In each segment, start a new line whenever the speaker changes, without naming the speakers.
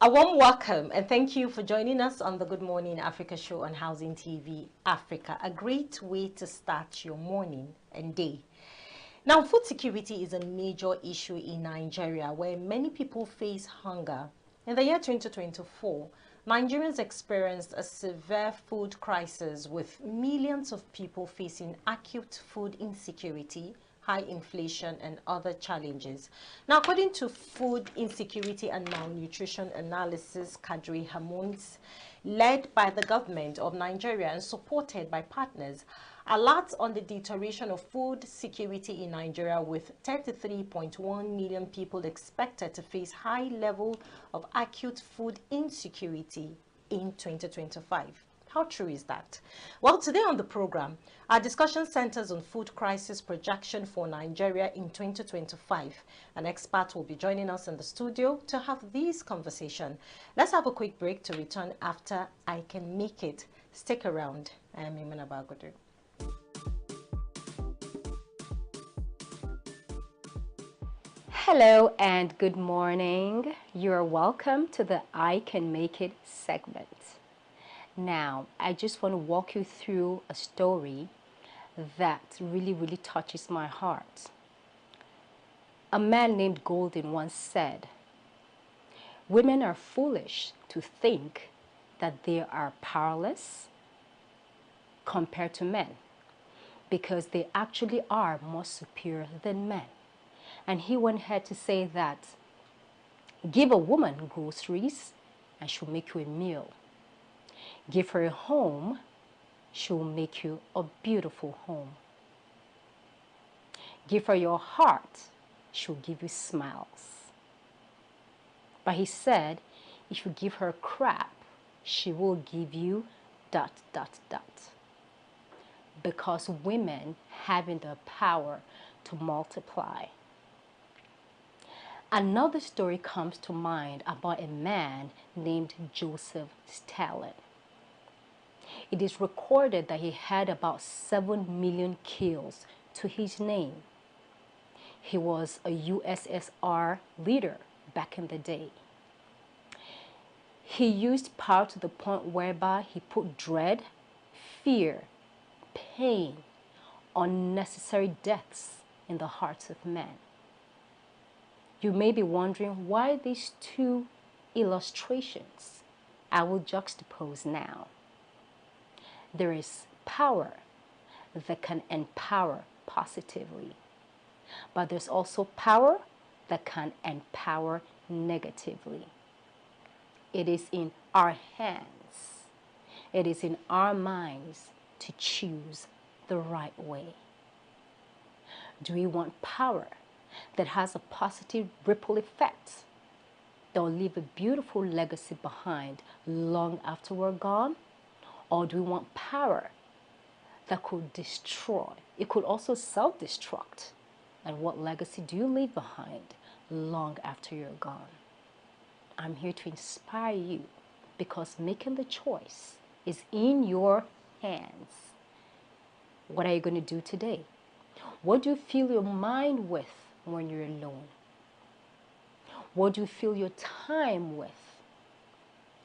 A warm welcome and thank you for joining us on the Good Morning Africa show on Housing TV Africa. A great way to start your morning and day. Now, food security is a major issue in Nigeria where many people face hunger. In the year 2024, Nigerians experienced a severe food crisis with millions of people facing acute food insecurity, high inflation and other challenges. Now, according to Food Insecurity and Malnutrition Analysis Kadri Hamounts, led by the government of Nigeria and supported by partners, alerts on the deterioration of food security in Nigeria with 33.1 million people expected to face high level of acute food insecurity in 2025. How true is that? Well, today on the program, our discussion centers on food crisis projection for Nigeria in 2025. An expert will be joining us in the studio to have this conversation. Let's have a quick break to return after I Can Make It. Stick around. I am Imana Bagodu.
Hello and good morning. You're welcome to the I Can Make It segment. Now, I just want to walk you through a story that really touches my heart. A man named Golden once said, "Women are foolish to think that they are powerless compared to men because they actually are more superior than men." And he went ahead to say that give a woman groceries and she'll make you a meal. Give her a home, she'll make you a beautiful home. Give her your heart, she'll give you smiles. But he said, if you give her crap, she will give you ... Because women having the power to multiply. Another story comes to mind about a man named Joseph Stalin. It is recorded that he had about 7 million kills to his name. He was a USSR leader back in the day. He used power to the point whereby he put dread, fear, pain, unnecessary deaths in the hearts of men. You may be wondering why these two illustrations. I will juxtapose now. There is power that can empower positively, but there's also power that can empower negatively. It is in our hands, it is in our minds to choose the right way. Do we want power that has a positive ripple effect that will leave a beautiful legacy behind long after we're gone? Or do we want power that could destroy? It could also self-destruct. And what legacy do you leave behind long after you're gone? I'm here to inspire you because making the choice is in your hands. What are you going to do today? What do you fill your mind with when you're alone? What do you fill your time with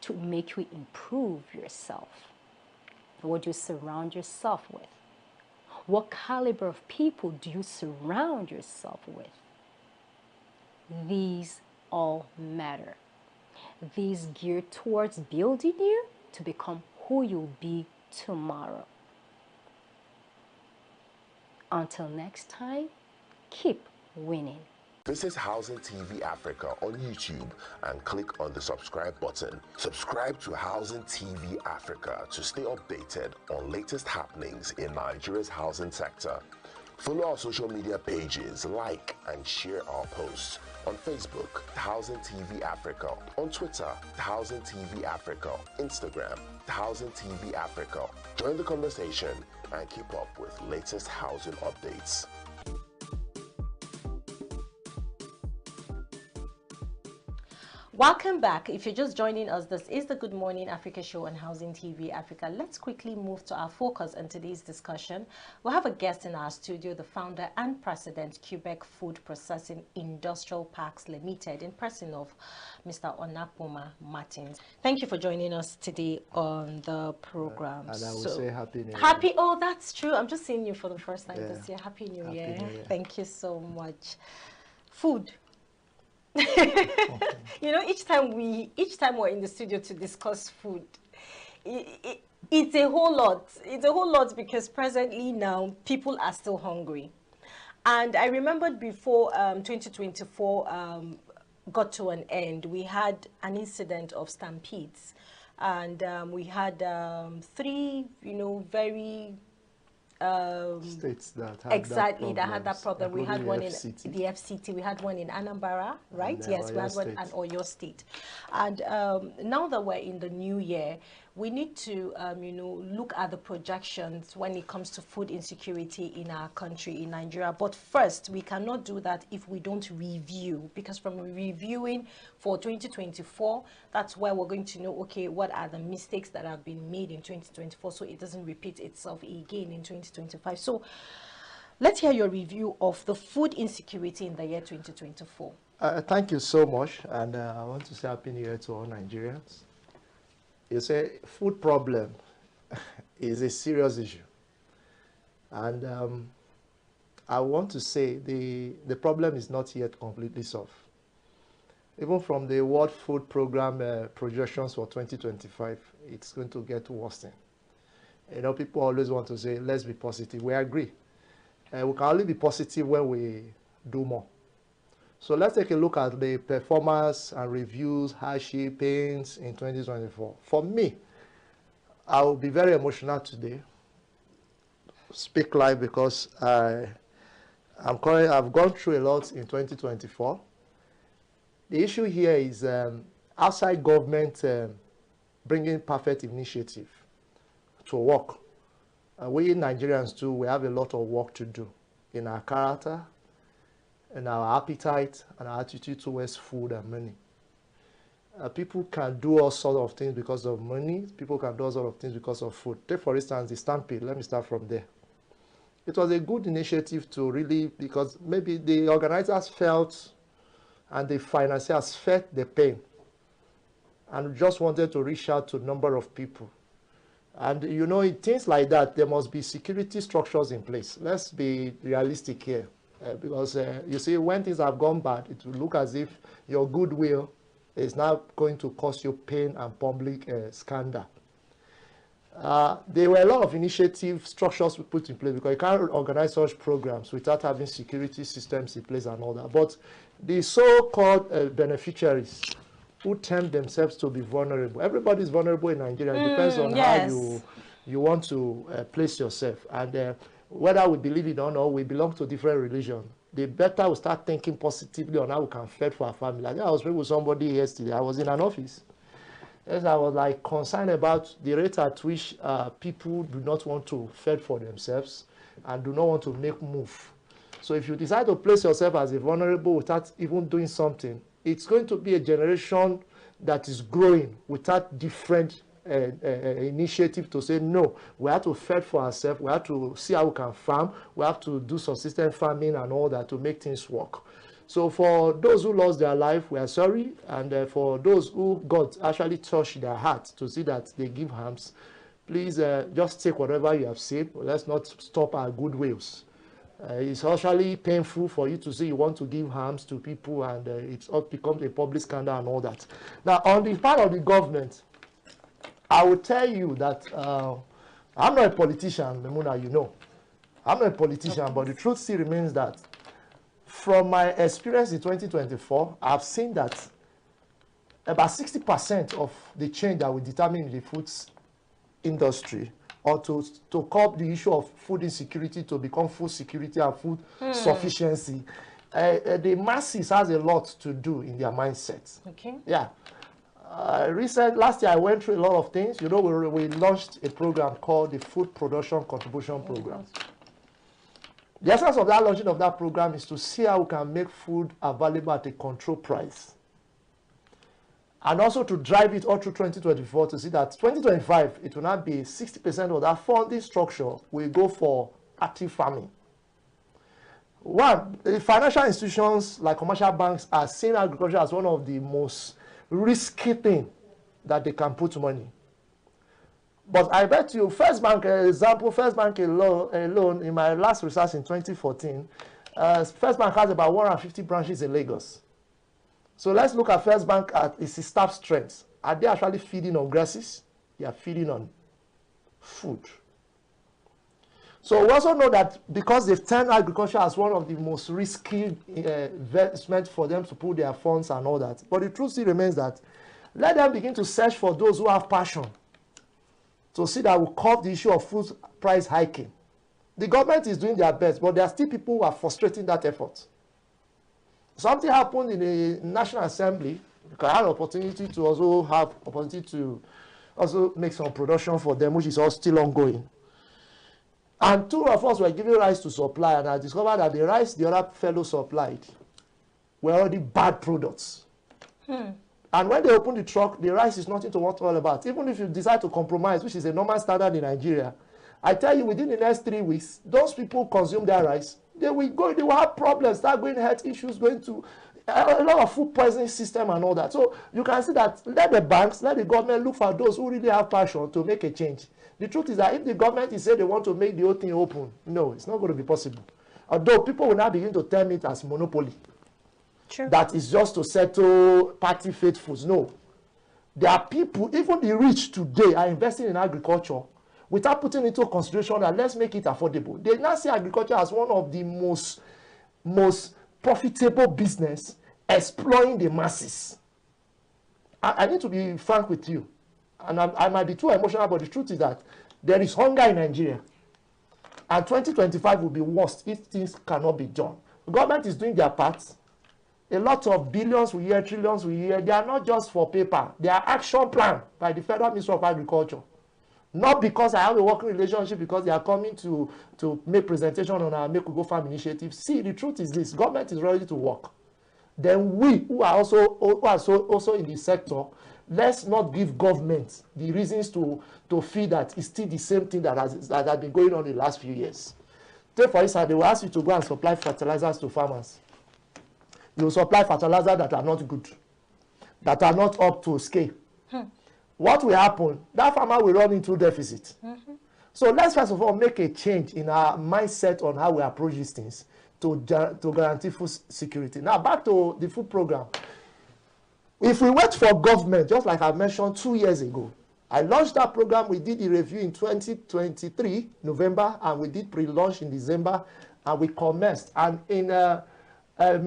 to make you improve yourself? What do you surround yourself with? What caliber of people do you surround yourself with? These all matter. These gear towards building you to become who you'll be tomorrow. Until next time, keep winning.
Visit Housing TV Africa on YouTube and click on the subscribe button. Subscribe to Housing TV Africa to stay updated on latest happenings in Nigeria's housing sector. Follow our social media pages, like and share our posts. On Facebook, Housing TV Africa. On Twitter, Housing TV Africa. Instagram, Housing TV Africa. Join the conversation and keep up with latest housing updates.
Welcome back. If you're just joining us, this is the Good Morning Africa show on Housing TV Africa. Let's quickly move to our focus on today's discussion. We have a guest in our studio, the founder and president, Quebec Food Processing Industrial Parks Limited, in person of Mr. Onakpoma Martins. Thank you for joining us today on the program.
And I will say Happy New Year.
Happy, oh, that's true. I'm just seeing you for the first time
Yeah.
this year. Happy New
Happy
Year.
New Year.
Thank you so much. Food. You know, each time we're in the studio to discuss food, it's a whole lot. It's a whole lot because presently now people are still hungry. And I remembered before 2024 got to an end, we had an incident of stampedes, and we had 3, you know, very
states that had
exactly
that
had that problem. We had one in
FCT.
the FCT, we had one in Anambra, right?
And
Yes, we
Oyo
had one
State.
in Oyo State. And now that we're in the new year, we need to you know, look at the projections when it comes to food insecurity in our country, in Nigeria. But first, we cannot do that if we don't review, because from reviewing for 2024, that's where we're going to know, okay, what are the mistakes that have been made in 2024 so it doesn't repeat itself again in 2025. So let's hear your review of the food insecurity in the year 2024.
Thank you so much, and I want to say Happy New Year to all Nigerians. You say food problem is a serious issue, and I want to say the problem is not yet completely solved. Even from the World Food Program projections for 2025, it's going to get worse. You know, people always want to say, let's be positive. We agree. We can only be positive when we do more. So let's take a look at the performance and reviews, hardship, pains in 2024. For me, I will be very emotional today. Speak live because I've gone through a lot in 2024. The issue here is outside government bringing perfect initiative to work. We Nigerians too, we have a lot of work to do in our character, and our appetite and our attitude towards food and money. People can do all sorts of things because of money. People can do all sorts of things because of food. Take, for instance, the stampede. Let me start from there. It was a good initiative to really, because maybe the organizers felt and the financiers felt the pain and just wanted to reach out to a number of people. And, you know, in things like that, there must be security structures in place. Let's be realistic here. Because you see, when things have gone bad, it will look as if your goodwill is now going to cause you pain and public scandal. There were a lot of initiative structures we put in place because you can't organize such programs without having security systems in place and all that. But the so-called beneficiaries who tempt themselves to be vulnerable, everybody is vulnerable in Nigeria. It depends on how you want to place yourself. And whether we believe it or not, we belong to different religions. The better we start thinking positively on how we can fend for our family. I think I was speaking with somebody yesterday. I was in an office. As I was like concerned about the rate at which people do not want to fend for themselves and do not want to make move. So if you decide to place yourself as a vulnerable without even doing something, it's going to be a generation that is growing without different initiative to say, no, we have to fend for ourselves, we have to see how we can farm, we have to do subsistence farming and all that to make things work. So for those who lost their life, we are sorry, and for those who God actually touched their heart to see that they give alms, please just take whatever you have said. Let's not stop our good wills. It's actually painful for you to say you want to give alms to people, and it becomes a public scandal and all that. Now, on the part of the government, I will tell you that I'm not a politician, Memuna, you know. I'm not a politician, but the truth still remains that from my experience in 2024, I've seen that about 60% of the change that will determine in the food industry, or to curb the issue of food insecurity to become food security and food sufficiency, the masses has a lot to do in their mindset.
Okay.
Yeah. Last year I went through a lot of things. You know, we launched a program called the Food Production Contribution Program. The essence of that launching of that program is to see how we can make food available at a controlled price. and also to drive it all through 2024 to see that 2025, it will not be 60% of that funding structure will go for active farming. One, the financial institutions like commercial banks are seeing agriculture as one of the most risky things that they can put money. But I bet you, First Bank, example, First Bank alone, in my last research in 2014, First Bank has about 150 branches in Lagos. So let's look at First Bank at its staff strength. Are they actually feeding on grasses? They are feeding on food. So we also know that because they've turned agriculture as one of the most risky investments for them to put their funds and all that. But the truth still remains that let them begin to search for those who have passion to see that we curb the issue of food price hiking. The government is doing their best, but there are still people who are frustrating that effort. Something happened in the National Assembly. I had an opportunity to also have opportunity to also make some production for them, which is all still ongoing. And two of us were giving rice to supply, and I discovered that the rice the other fellow supplied were already bad products. And when they open the truck, the rice is nothing to what all about. Even if you decide to compromise, which is a normal standard in Nigeria, I tell you, within the next 3 weeks, those people consume their rice, they will have problems, start going health issues, going to a lot of food poisoning system and all that. So you can see that let the banks, let the government look for those who really have passion to make a change. The truth is that if the government is saying they want to make the whole thing open, no, it's not going to be possible. Although people will now begin to term it as monopoly.
True.
That is just to settle party faithfuls. No. There are people, even the rich today, are investing in agriculture without putting into consideration that let's make it affordable. They now see agriculture as one of the most profitable business, exploiting the masses. I need to be frank with you. And I might be too emotional, but the truth is that there is hunger in Nigeria. And 2025 will be worse if things cannot be done. The government is doing their part. A lot of billions we hear, trillions we hear, they are not just for paper. They are action plan by the Federal Ministry of Agriculture. Not because I have a working relationship, because they are coming to make presentation on our Make We Go Farm initiative. See, the truth is this, government is ready to work. Then we, who are also in the sector, let's not give government the reasons to feel that it's still the same thing that has been going on in the last few years. Take for instance, they will ask you to go and supply fertilizers to farmers. You will supply fertilizers that are not good, that are not up to scale. What will happen? That farmer will run into deficit. So let's first of all make a change in our mindset on how we approach these things to guarantee food security. Now back to the food program. If we wait for government, just like I mentioned 2 years ago, I launched that program. We did the review in 2023, November, and we did pre-launch in December, and we commenced. And in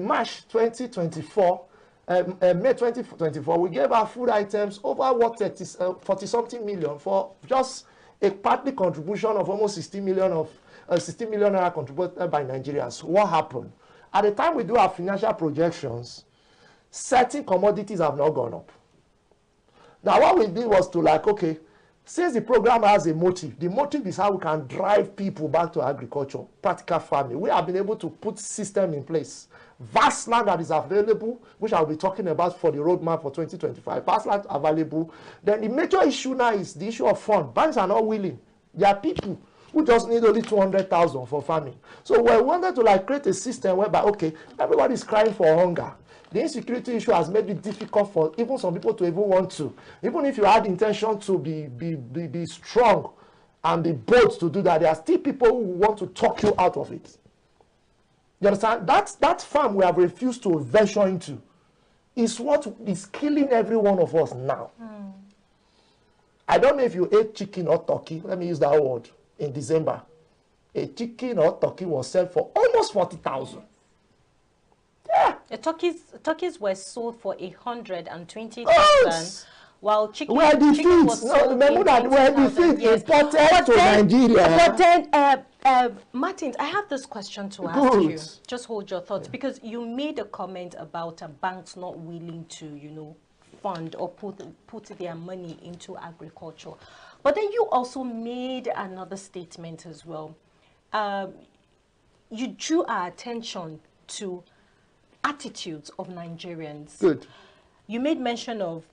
March 2024, May 2024, we gave our food items over 40-something million for just a partly contribution of almost 60 million naira contributed by Nigerians. What happened? At the time we do our financial projections, certain commodities have not gone up. Now what we did was to okay, since the program has a motive, the motive is how we can drive people back to agriculture, practical farming. We have been able to put system in place. Vast land that is available, which I'll be talking about for the roadmap for 2025. Vast land available. Then the major issue now is the issue of fund. Banks are not willing. There are people who just need only 200,000 for farming. So we wanted to create a system whereby, okay, everybody is crying for hunger. The insecurity issue has made it difficult for even some people to even want to. Even if you had intention to be strong and be bold to do that, there are still people who want to talk you out of it. You understand? That farm we have refused to venture into is what is killing every one of us now. I don't know if you ate chicken or turkey. Let me use that word. In December, a chicken or turkey was sold for almost 40,000. Yeah.
The turkeys were sold for 120,000, while chicken was sold
remember that where the feed imported to Nigeria.
But then, Martin, I have this question to ask you. Just hold your thoughts, because you made a comment about banks not willing to, fund or put their money into agriculture. But then you also made another statement as well. You drew our attention to attitudes of Nigerians.
Good.
You made mention of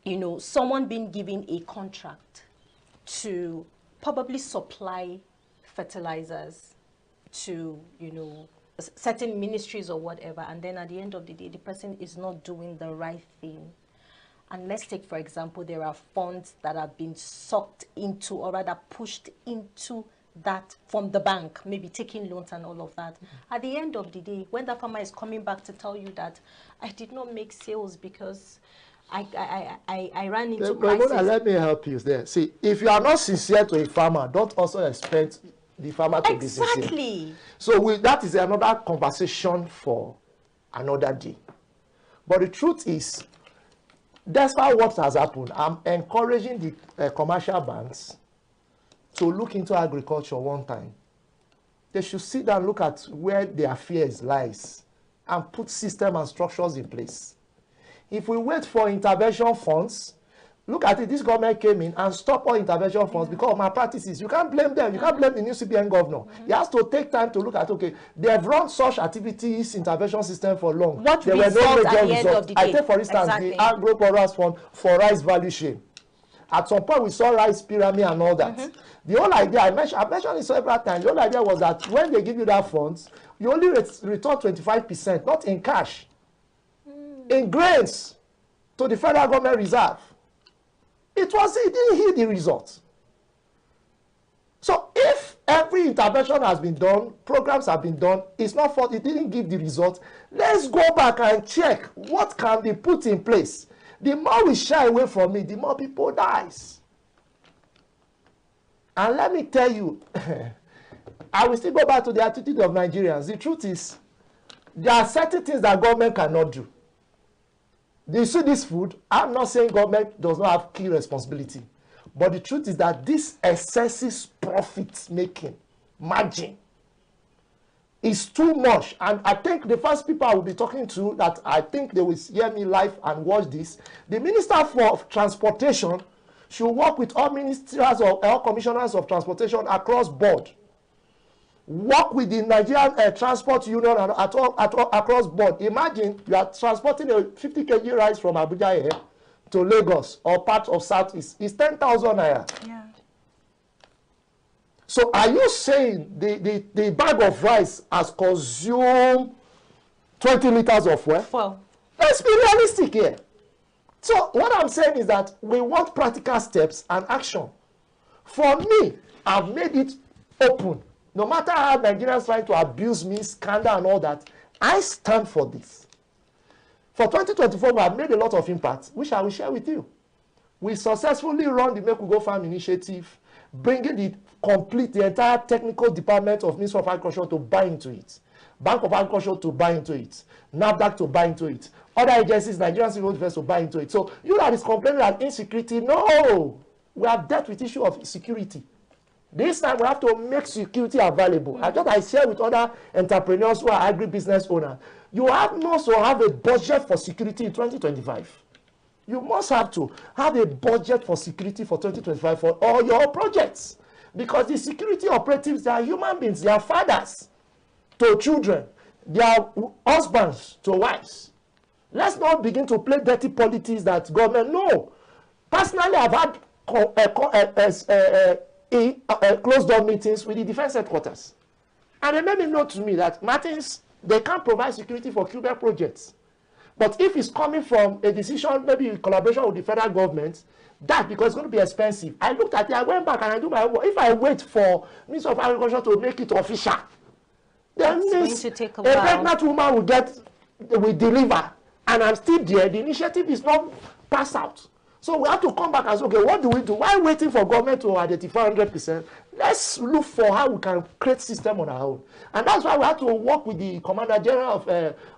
you know, someone being given a contract to probably supply fertilizers to, you know, certain ministries or whatever, and then at the end of the day, the person is not doing the right thing. And let's take, for example, there are funds that have been sucked into, or rather pushed into that from the bank, maybe taking loans and all of that. At the end of the day, when the farmer is coming back to tell you that I did not make sales because I ran into crisis.
Let me help you there. See, if you are not sincere to a farmer, don't also expect the farmer to be sincere.
Exactly.
So that is another conversation for another day. But the truth is, despite what has happened, I'm encouraging the commercial banks to look into agriculture one time. They should sit down and look at where their fears lies and put systems and structures in place. If we wait for intervention funds, look at it, this government came in and stopped all intervention funds because of malpractices. You can't blame them. You can't blame the new CBN governor. He has to take time to look at, okay, they have run such activities, intervention system for long.
What
there were no major results. I take, for instance, the Agro-Porous Fund for rice value chain. At some point, we saw rice pyramid and all that. The whole idea, I mentioned it several times, the whole idea was that when they give you that funds, you only return 25%, not in cash, in grains to the federal government reserve. It didn't hit the results. So if every intervention has been done, programs have been done, it's not for, it didn't give the result, let's go back and check what can be put in place. The more we shy away from it, the more people dies. And let me tell you, I will still go back to the attitude of Nigerians. The truth is, there are certain things that government cannot do. You see this food, I'm not saying government does not have key responsibility. But the truth is that this excessive profit making, margin, is too much. And I think the first people I will be talking to that I think they will hear me live and watch this, the Minister for Transportation should work with all ministers or all commissioners of transportation across board. Work with the Nigerian Transport Union and across board. Imagine you are transporting a 50 kg rice from Abuja here to Lagos or part of Southeast. It's 10,000 naira.
Yeah.
So are you saying the bag of rice has consumed 20 liters of fuel?
Well,
let's be realistic here. So what I'm saying is that we want practical steps and action. For me, I've made it open. No matter how Nigerians try to abuse me, scandal and all that, I stand for this. For 2024, we have made a lot of impact, which I will share with you. We successfully run the Make We Go Farm initiative, bringing the entire technical department of Ministry of Agriculture to buy into it, Bank of Agriculture to buy into it, NAFDAC to buy into it, other agencies, Nigerian Civil Defense to buy into it. So you that is complaining that insecurity, no, we have dealt with the issue of security. This time we have to make security available. I share with other entrepreneurs who are agribusiness owners. You must have a budget for security in 2025. You must have to have a budget for security for 2025 for all your projects. Because the security operatives, they are human beings. They are fathers to children. They are husbands to wives. Let's not begin to play dirty politics that government. No. Personally, I've had closed-door meetings with the defense headquarters. And they made me know to me that Martins, they can't provide security for Quebec projects. But if it's coming from a decision, maybe in collaboration with the federal government, that because it's going to be expensive. I looked at it, I went back and I do my work. If I wait for Minister of Agriculture to make it official, then means a pregnant woman will deliver. And I'm still there. The initiative is not passed out. So we have to come back and say, okay, what do we do? While waiting for government to identify 100%, let's look for how we can create system on our own. And that's why we have to work with the Commander General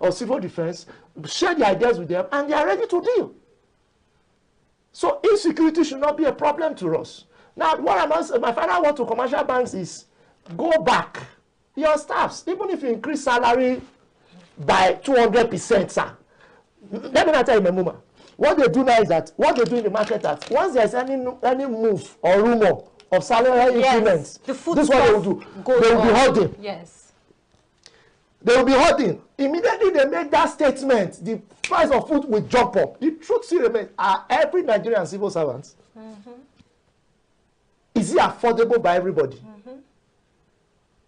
of Civil Defense, share the ideas with them, and they are ready to deal. So insecurity should not be a problem to us. Now, my final word to commercial banks is go back. Your staffs, even if you increase salary by 200%, sir. Let me not tell you, Memuma. What they do now is that what they do in the market that once there's any move or rumor of salary increments, this is what they will do. They will be holding.
Yes.
They will be holding. Immediately they made that statement, the price of food will jump up. The truth still remains, are every Nigerian civil servant? Is it affordable by everybody?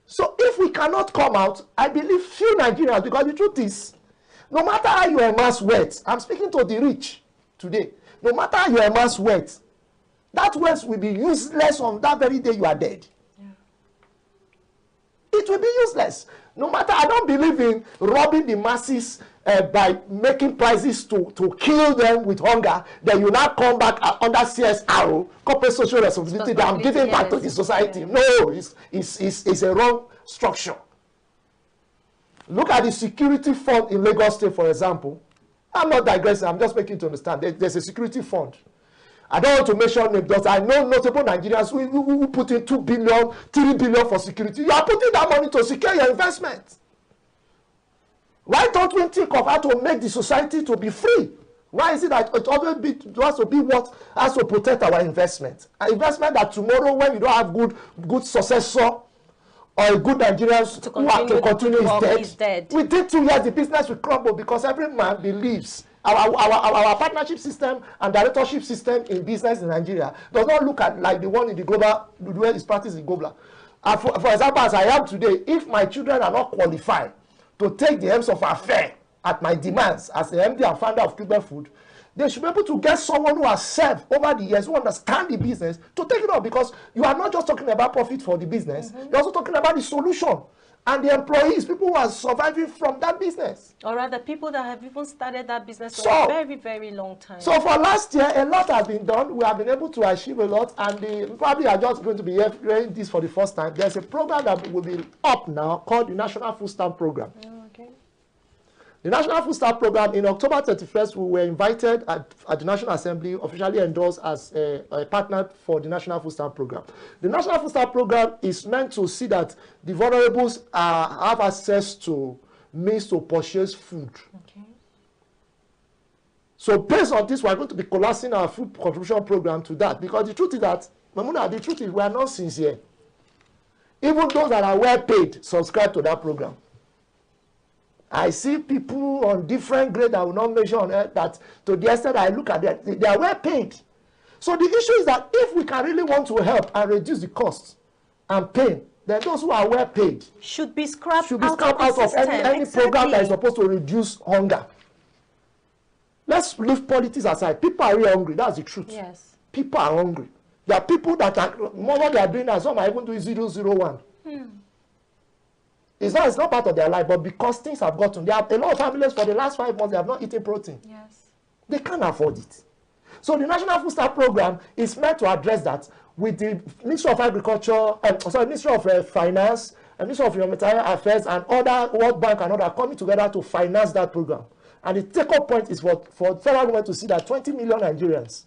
So if we cannot come out, I believe few Nigerians, because the truth is, no matter how you amass wealth, I'm speaking to the rich today, no matter how you amass wealth, that wealth will be useless on that very day you are dead. It will be useless. No matter, I don't believe in robbing the masses by making prices to kill them with hunger. Then you now come back under CSRO, corporate social responsibility, that I'm giving back to the society. No, it's a wrong structure. Look at the security fund in Lagos State, for example. I'm not digressing, I'm just making you to understand. There's a security fund. I don't want to mention names, but I know notable Nigerians who put in 2 billion, 3 billion for security. You are putting that money to secure your investment. Why don't we think of how to make the society to be free? Why is it that it always has to be what has to protect our investment? An investment that tomorrow, when you don't have good successor or a good Nigerians who have to continue is dead. Within 2 years, the business will crumble because every man believes. Our partnership system and directorship system in business in Nigeria does not look at like the one in the global, the way it's practiced in global. For example, as I am today, if my children are not qualified to take the helms of affair at my demands as the MD and founder of Cuban Food, they should be able to get someone who has served over the years, who understands the business, to take it up, because you are not just talking about profit for the business, you're also talking about the solution. And the employees, people who are surviving from that business. Or rather, people that have even started that business for a very, very long time. So for last year, a lot has been done. We have been able to achieve a lot. And we probably are just going to be hearing this for the first time. There's a program that will be up now called the National Food Stamp Program. Okay. The National Food Stamp Program, in October 31st, we were invited at the National Assembly, officially endorsed as a partner for the National Food Stamp Program. The National Food Stamp Program is meant to see that the vulnerables have access to means to purchase food. Okay. So based on this, we are going to be collapsing our food contribution program to that, because the truth is that, Mamuna, the truth is we are not sincere. Even those that are well paid subscribe to that program. I see people on different grades, I will not mention on earth, that to the extent I look at them, they are well paid. So the issue is that if we can really want to help and reduce the costs and pain, then those who are well paid should be scrapped out of any program that is supposed to reduce hunger. Let's leave politics aside. People are really hungry. That's the truth. Yes. People are hungry. There are people that are more what they are doing, and some are even doing 001. It's not part of their life, but because things have gotten, there are a lot of families for the last 5 months, they have not eaten protein. Yes. They can't afford it. So the National Food Stamp Program is meant to address that with the Ministry of Agriculture, Ministry of Finance, and Ministry of Humanitarian Affairs, and other World Bank and other coming together to finance that program. And the take-up point is for federal government to see that 20 million Nigerians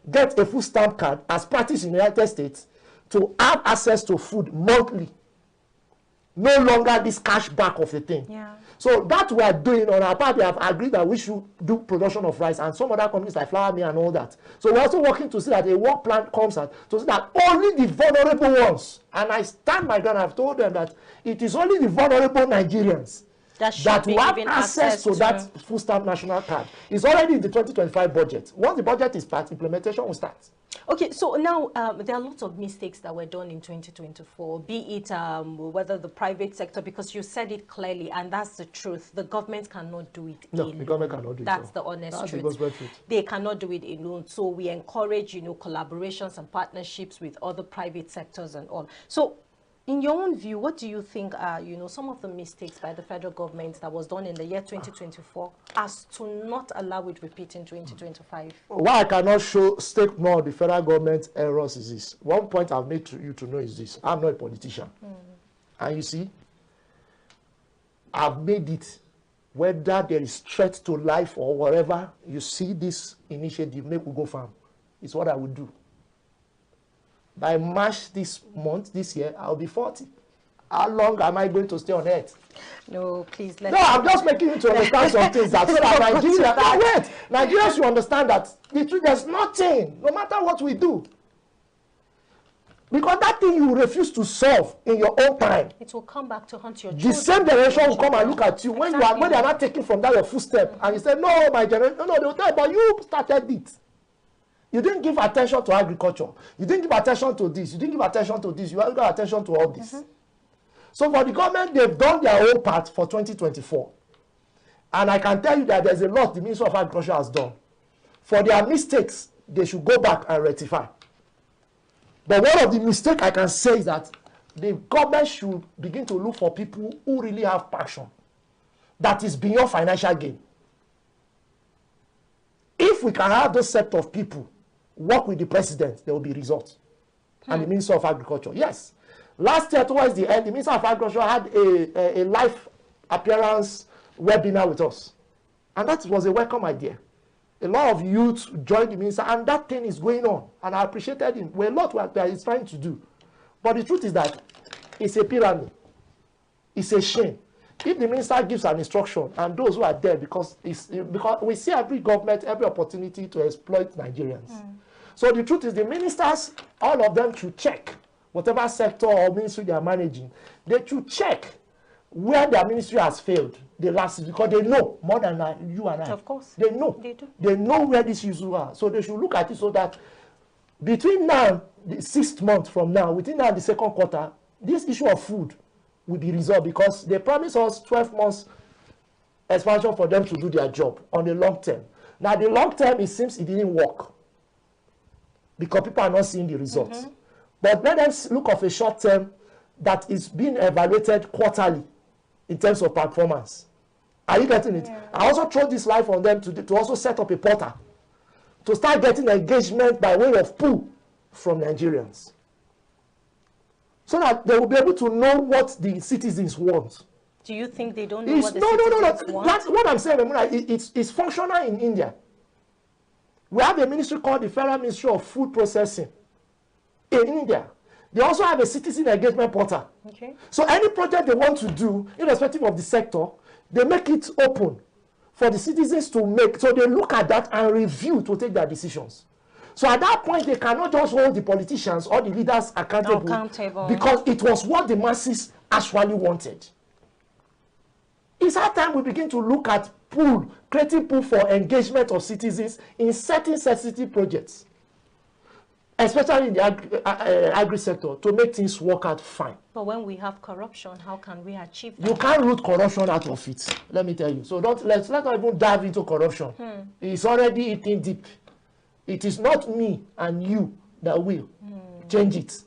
get a food stamp card as practiced in the United States to have access to food monthly. No longer this cash back of the thing. Yeah. So that we are doing on our part, we have agreed that we should do production of rice, and some other companies like Flour Mill and all that. So we're also working to see that a work plan comes out to see that only the vulnerable ones, and I stand my ground, I've told them that it is only the vulnerable Nigerians that will have access to that food stamp national card. It's already in the 2025 budget. Once the budget is passed, implementation will start. Okay, so now there are lots of mistakes that were done in 2024, be it whether the private sector, because you said it clearly, and that's the truth. The government cannot do it alone. No, the government cannot do it. That's the honest truth. They cannot do it alone. So we encourage, collaborations and partnerships with other private sectors and all. So in your own view, what do you think are, some of the mistakes by the federal government that was done in the year 2024 as to not allow it repeat in 2025? Why I cannot stake more the federal government errors is this. One point I've made to you to know is this. I'm not a politician. And you see, I've made it, whether there is threat to life or whatever, you see this initiative, make we go farm. It's what I would do. By March this year, I'll be 40. How long am I going to stay on earth? No, please. I'm just making you to understand some things. That so that Nigerians should understand that there's nothing, no matter what we do. Because that thing you refuse to solve in your own time,
it will come back to haunt your
the
children.
same generation will come and look at you when
Exactly.
when they are not taking from that your footstep, and you say, no, my generation, no, they will tell you, but you started it. You didn't give attention to agriculture. You didn't give attention to this. You didn't give attention to this. You haven't got attention to all this. So for the government, they've done their own part for 2024. And I can tell you that there's a lot the Ministry of Agriculture has done. For their mistakes, they should go back and rectify. But one of the mistakes I can say is that the government should begin to look for people who really have passion that is beyond financial gain. If we can have those set of people work with the president, there will be results. And the Minister of Agriculture. Yes. Last year, towards the end, the Minister of Agriculture had a live appearance webinar with us. And that was a welcome idea. A lot of youth joined the minister, and that thing is going on. And I appreciated him. Well, a lot what he's trying to do. But the truth is that it's a pyramid. It's a shame. If the minister gives an instruction, and those who are there, because we see every government, every opportunity to exploit Nigerians. So the truth is the ministers, all of them should check whatever sector or ministry they are managing. They should check where their ministry has failed the last, because they know more than you and I.
Of course.
They know.
They do.
They know where these issues are. So they should look at it so that between now, the 6th month from now, within now the 2nd quarter, this issue of food will be resolved, because they promised us 12 months expansion for them to do their job on the long term. Now the long term, it seems it didn't work because people are not seeing the results. But let them look of a short term that is being evaluated quarterly in terms of performance. Are you getting it? I also throw this life on them to also set up a portal to start getting engagement by way of pull from Nigerians, so that they will be able to know what the citizens want.
Do you think they don't know what the citizens want?
That's what I'm saying. It's functional in India. We have a ministry called the Federal Ministry of Food Processing in India. They also have a citizen engagement portal.
Okay.
So any project they want to do, irrespective of the sector, they make it open for the citizens to make. So they look at that and review to take their decisions. So at that point, they cannot just hold the politicians or the leaders accountable. Because it was what the masses actually wanted. It's high time we begin to look at pool, creating pool for engagement of citizens in certain sensitive projects, especially in the agri sector, to make things work out fine.
But when we have corruption, how can we achieve that?
You can't root corruption out of it, let me tell you. So let's not even dive into corruption. It's already eating deep. It is not me and you that will change it.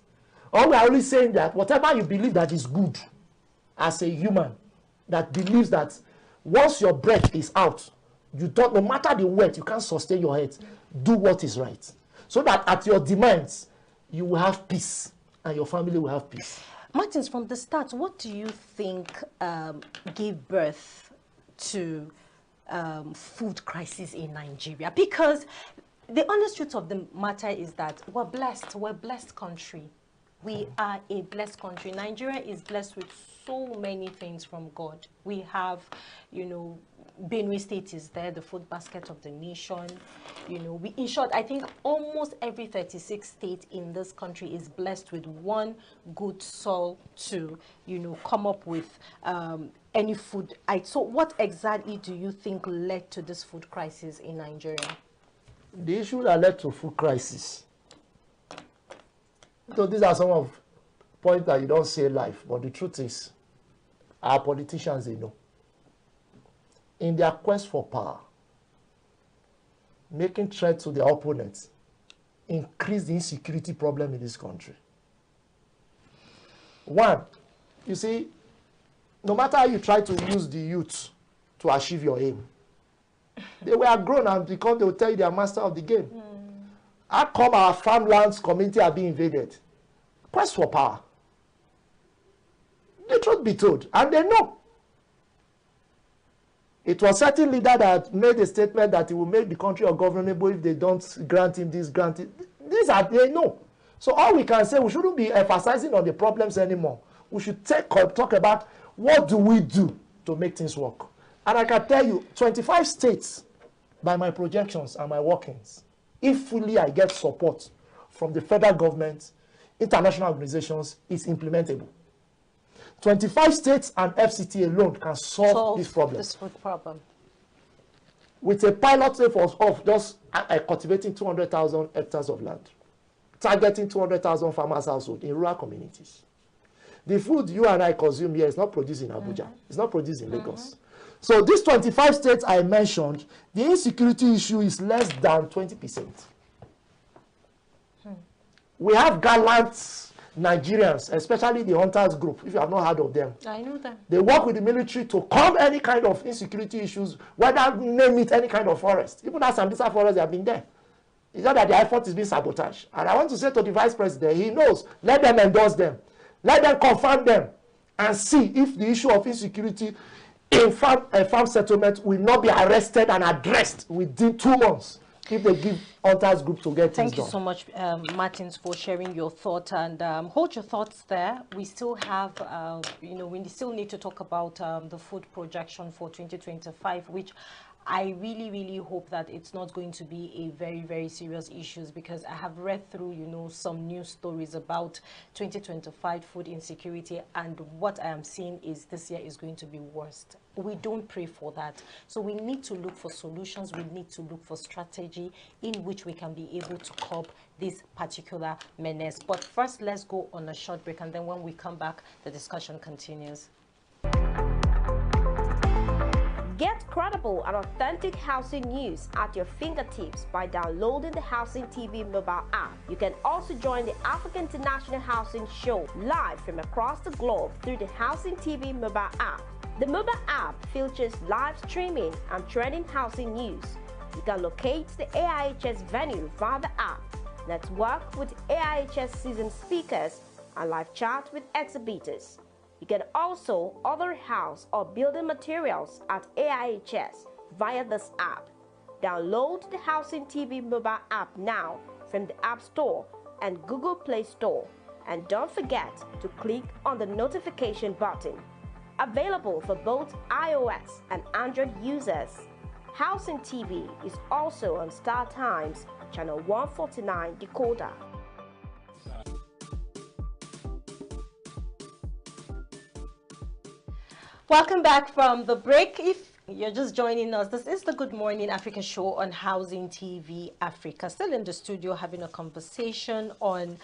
All we are only saying that whatever you believe that is good as a human, that believes that once your breath is out, you don't, no matter the weight, you can't sustain your head. Do what is right, so that at your demands, you will have peace and your family will have peace.
Martins, from the start, what do you think gave birth to food crisis in Nigeria? Because the honest truth of the matter is that we're a blessed country. We are a blessed country. Nigeria is blessed with so many things from God. We have, Benue State is there, the food basket of the nation. In short, I think almost every 36 states in this country is blessed with one good soil to, come up with any food. So what exactly do you think led to this food crisis in Nigeria?
The issue that led to food crisis. So these are some of points that you don't say live, but the truth is, our politicians, they know. In their quest for power, making threats to their opponents, increase the insecurity problem in this country. One, you see, no matter how you try to use the youth to achieve your aim, they were grown and because they will tell you they are master of the game. How come our farmlands community are being invaded? Quest for power. The truth be told, and they know. It was certain leader that made a statement that he will make the country ungovernable if they don't grant him this, grant it. These are, they know. So all we can say, we shouldn't be emphasizing on the problems anymore. We should talk about what do we do to make things work. And I can tell you, 25 states, by my projections and my workings, if fully I get support from the federal government, international organizations is implementable. 25 states and FCT alone can solve this problem.
This food problem.
With a pilot of just cultivating 200,000 hectares of land, targeting 200,000 farmers' households in rural communities. The food you and I consume here is not produced in Abuja. It's not produced in Lagos. So these 25 states I mentioned, the insecurity issue is less than 20%. We have gallant Nigerians, especially the Hunters Group, if you have not heard of them.
I know them.
They work with the military to curb any kind of insecurity issues, whether name it any kind of forest. Even as Sambisa forest, they have been there. It's not that the effort is being sabotaged. And I want to say to the Vice President, he knows, let them endorse them. Let them confirm them and see if the issue of insecurity in farm settlement will not be arrested and addressed within 2 months if they give Hunters Group to get things done.
Thank you so much, Martins, for sharing your thought. And hold your thoughts there. We still have, we still need to talk about the food projection for 2025, which I really, really hope that it's not going to be a very, very serious issue, because I have read through, some news stories about 2025 food insecurity, and what I am seeing is this year is going to be worst. We don't pray for that. So we need to look for solutions. We need to look for strategy in which we can be able to curb this particular menace. But first, let's go on a short break, and then when we come back, the discussion continues.
Get credible and authentic housing news at your fingertips by downloading the Housing TV mobile app. You can also join the Africa International Housing Show live from across the globe through the Housing TV mobile app. The mobile app features live streaming and trending housing news. You can locate the AIHS venue via the app, network with AIHS seasoned speakers, and live chat with exhibitors. You can also order house or building materials at AIHS via this app. Download the Housing TV mobile app now from the App Store and Google Play Store. And don't forget to click on the notification button. Available for both iOS and Android users. Housing TV is also on Star Times, channel 149 decoder.
Welcome back from the break. If you're just joining us, this is the Good Morning Africa show on Housing TV Africa. Still in the studio having a conversation on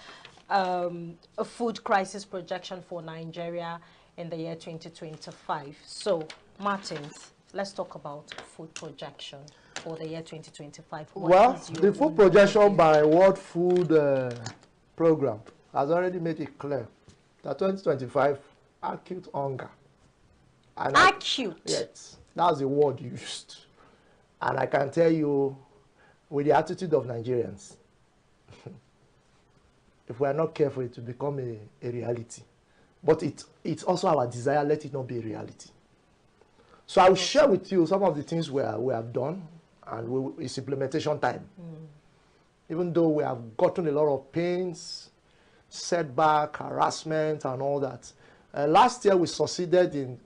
a food crisis projection for Nigeria in the year 2025. So, Martins, let's talk about food projection for the year 2025.
Well, the food projection by World Food Program has already made it clear that 2025 acute hunger. And
acute?
Yes, that's the word used. And I can tell you, with the attitude of Nigerians, if we are not careful, it will become a reality. But it's also our desire, let it not be a reality. So I will share with you some of the things we have done, and it's implementation time. Even though we have gotten a lot of pains, setback, harassment, and all that. Last year, we succeeded in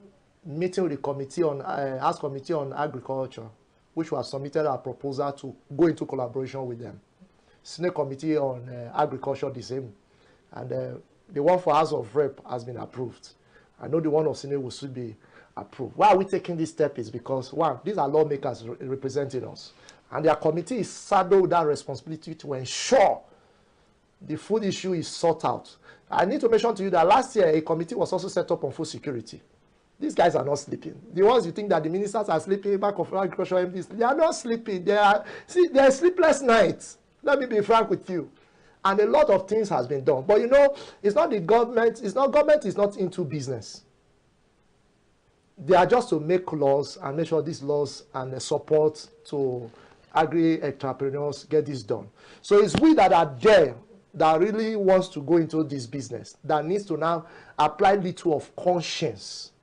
meeting with the committee on House Committee on Agriculture, which was submitted a proposal to go into collaboration with them. Senate Committee on Agriculture the same, and the one for House of Rep has been approved. I know the one of Senate will soon be approved. Why are we taking this step is because, one, these are lawmakers representing us, and their committee is saddled with that responsibility to ensure the food issue is sought out. I need to mention to you that last year a committee was also set up on food security. These guys are not sleeping. The ones you think that the ministers are sleeping, back of agriculture MPs, they are not sleeping. They are sleepless nights. Let me be frank with you. And a lot of things has been done. But it's not the government. Government is not into business. They are just to make laws and make sure these laws and support to agri-entrepreneurs get this done. So it's we that are there that really wants to go into this business, that needs to now apply little of conscience.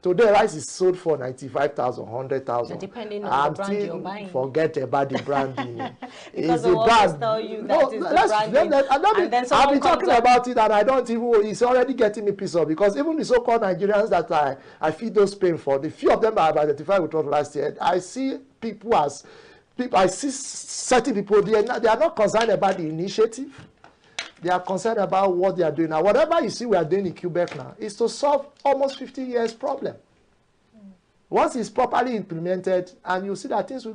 Today, rice is sold for 95,000, 100,000.
Depending on the brand you're buying.
Forget about the branding.
Because they always tell you that is the branding.
I've been talking about it, and I don't even. It's already getting me pissed off, because even the so-called Nigerians that I feel those pain for, the few of them I have identified with last year, I see people I see certain people. They are not concerned about the initiative. They are concerned about what they are doing. Now, whatever you see we are doing in Quebec now is to solve almost 50 years problem. Once it's properly implemented, and you see that things will